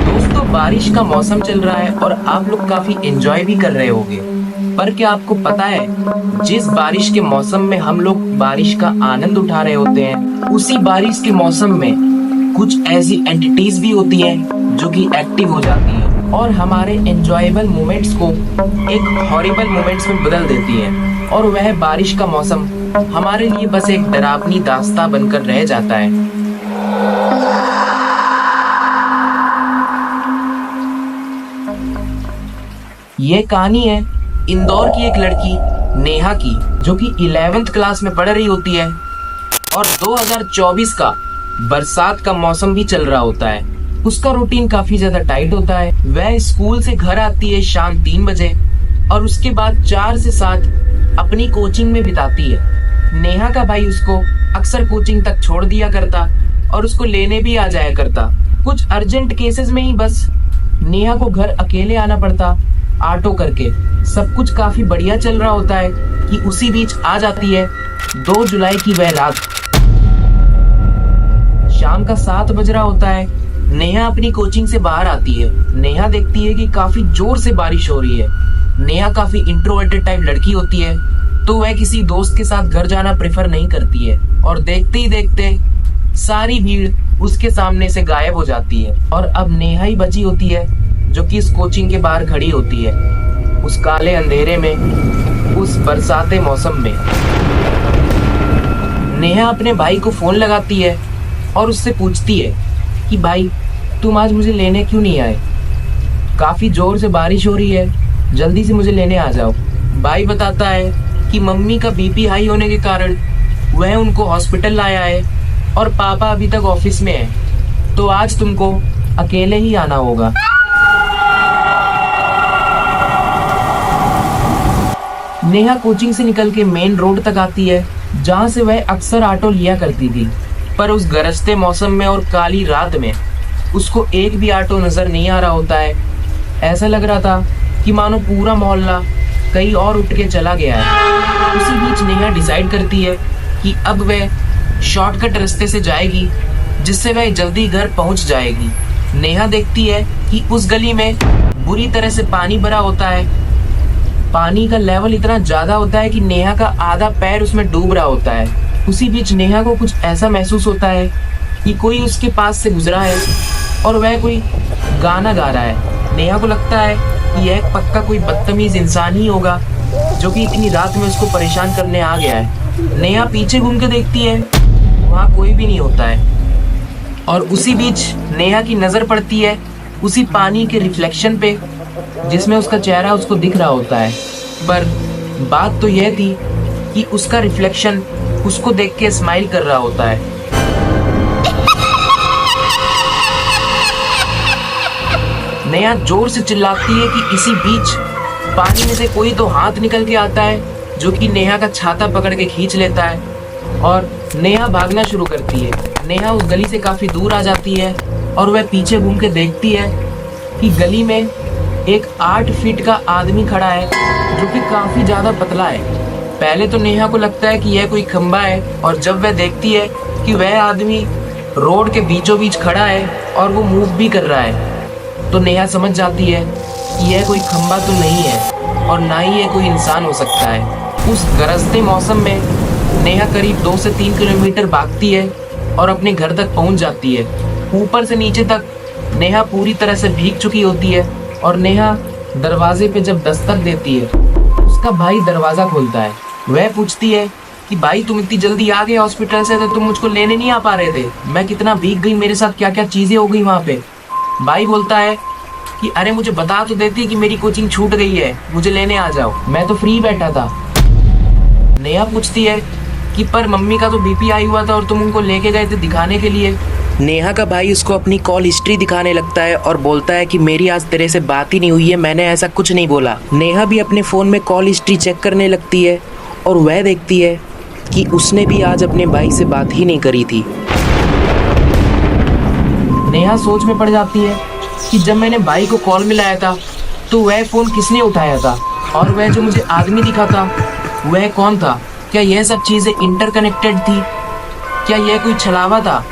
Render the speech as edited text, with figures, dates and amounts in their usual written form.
दोस्तों, बारिश का मौसम चल रहा है और आप लोग काफी एंजॉय भी कर रहे होंगे। पर क्या आपको पता है, जिस बारिश के मौसम में हम लोग बारिश का आनंद उठा रहे होते हैं, उसी बारिश के मौसम में कुछ ऐसी एंटिटीज भी होती हैं जो कि एक्टिव हो जाती हैं और हमारे एंजॉयबल मोमेंट्स को एक हॉरिबल मोमेंट्स में बदल देती हैं। और वह बारिश का मौसम हमारे लिए बस एक डरावनी दास्तां बनकर रह जाता है। ये कहानी है इंदौर की एक लड़की नेहा की, जो कि 11th क्लास में पढ़ रही होती है और 2024 का बरसात का मौसम भी चल रहा होता है। उसका रूटीन काफी ज्यादा टाइट होता है। वह स्कूल से घर आती है शाम 3 बजे और उसके बाद 4 से 7 अपनी कोचिंग में बिताती है। नेहा का भाई उसको अक्सर कोचिंग तक छोड़ दिया करता और उसको लेने भी आ जाया करता। कुछ अर्जेंट केसेस में ही बस नेहा को घर अकेले आना पड़ता ऑटो करके। सब कुछ काफी बढ़िया चल रहा होता है कि उसी बीच आ जाती है 2 जुलाई की वह रात। शाम का 7 बज रहा होता है। नेहा अपनी कोचिंग से बाहर आती है। नेहा देखती है कि काफी जोर से बारिश हो रही है। नेहा काफी इंट्रोवर्टेड टाइप लड़की होती है, तो वह किसी दोस्त के साथ घर जाना प्रेफर नहीं करती है और देखते ही देखते सारी भीड़ उसके सामने से गायब हो जाती है और अब नेहा ही बची होती है जो कि इस कोचिंग के बाहर खड़ी होती है, उस काले अंधेरे में, उस बरसाते मौसम में। नेहा अपने भाई को फोन लगाती है और उससे पूछती है कि भाई, तुम आज मुझे लेने क्यों नहीं आए? काफी जोर से बारिश हो रही है, जल्दी से मुझे लेने आ जाओ। भाई बताता है कि मम्मी का बीपी हाई होने के कारण वह उनको हॉस्पिटल लाया है और पापा अभी तक ऑफिस में है, तो आज तुमको अकेले ही आना होगा। नेहा कोचिंग से निकल के मेन रोड तक आती है, जहाँ से वह अक्सर ऑटो लिया करती थी। पर उस गरजते मौसम में और काली रात में उसको एक भी ऑटो नजर नहीं आ रहा होता है। ऐसा लग रहा था कि मानो पूरा मोहल्ला कहीं और उठ के चला गया है। उसी बीच नेहा डिसाइड करती है कि अब वह शॉर्टकट रास्ते से जाएगी, जिससे वह जल्दी घर पहुंच जाएगी। नेहा देखती है कि उस गली में बुरी तरह से पानी भरा होता है। पानी का लेवल इतना ज्यादा होता है कि नेहा का आधा पैर उसमें डूब रहा होता है। उसी बीच नेहा को कुछ ऐसा महसूस होता है कि कोई उसके पास से गुजरा है और वह कोई गाना गा रहा है। नेहा को लगता है कि यह पक्का कोई बदतमीज इंसान ही होगा जो कि इतनी रात में उसको परेशान करने आ गया है। नेहा पीछे घूम के देखती है, वहाँ कोई भी नहीं होता है। और उसी बीच नेहा की नजर पड़ती है उसी पानी के रिफ्लेक्शन पे, जिसमें उसका चेहरा उसको दिख रहा होता है। पर बात तो यह थी कि उसका रिफ्लेक्शन उसको देख के स्माइल कर रहा होता है। नेहा जोर से चिल्लाती है कि इसी बीच पानी में से कोई तो हाथ निकल के आता है, जो कि नेहा का छाता पकड़ के खींच लेता है और नेहा भागना शुरू करती है। नेहा उस गली से काफी दूर आ जाती है और वह पीछे घूम के देखती है कि गली में एक 8 फीट का आदमी खड़ा है, जो कि काफी ज्यादा पतला है। पहले तो नेहा को लगता है कि यह कोई खंबा है, और जब वह देखती है कि वह आदमी रोड के बीचों बीच खड़ा है और वो मूव भी कर रहा है, तो नेहा समझ जाती है कि यह कोई खंबा तो नहीं है और ना ही यह कोई इंसान हो सकता है। उस गरजते मौसम में नेहा करीब 2 से 3 किलोमीटर भागती है और अपने घर तक पहुंच जाती है। ऊपर से नीचे तक नेहा पूरी तरह से भीग चुकी होती है और नेहा दरवाजे पे जब दस्तक देती है, उसका भाई दरवाजा खोलता है। वह पूछती है कि भाई, तुम इतनी जल्दी आ गए हॉस्पिटल से, तो तुम मुझको लेने नहीं आ पा रहे थे? मैं कितना भीग गई, मेरे साथ क्या क्या चीजें हो गई वहाँ पे। भाई बोलता है कि अरे मुझे बता तो देती कि मेरी कोचिंग छूट गई है, मुझे लेने आ जाओ, मैं तो फ्री बैठा था। नेहा पूछती है कि पर मम्मी का तो बीपी हाई हुआ था और तुम उनको लेके गए थे दिखाने के लिए। नेहा का भाई उसको अपनी कॉल हिस्ट्री दिखाने लगता है और बोलता है कि मेरी आज तेरे से बात ही नहीं हुई है, मैंने ऐसा कुछ नहीं बोला। नेहा भी अपने फ़ोन में कॉल हिस्ट्री चेक करने लगती है और वह देखती है कि उसने भी आज अपने भाई से बात ही नहीं करी थी। नेहा सोच में पड़ जाती है कि जब मैंने भाई को कॉल मिलाया था तो वह फ़ोन किसने उठाया था, और वह जो मुझे आदमी दिखा था वह कौन था? क्या यह सब चीज़ें इंटरकनेक्टेड थी? क्या यह कोई छलावा था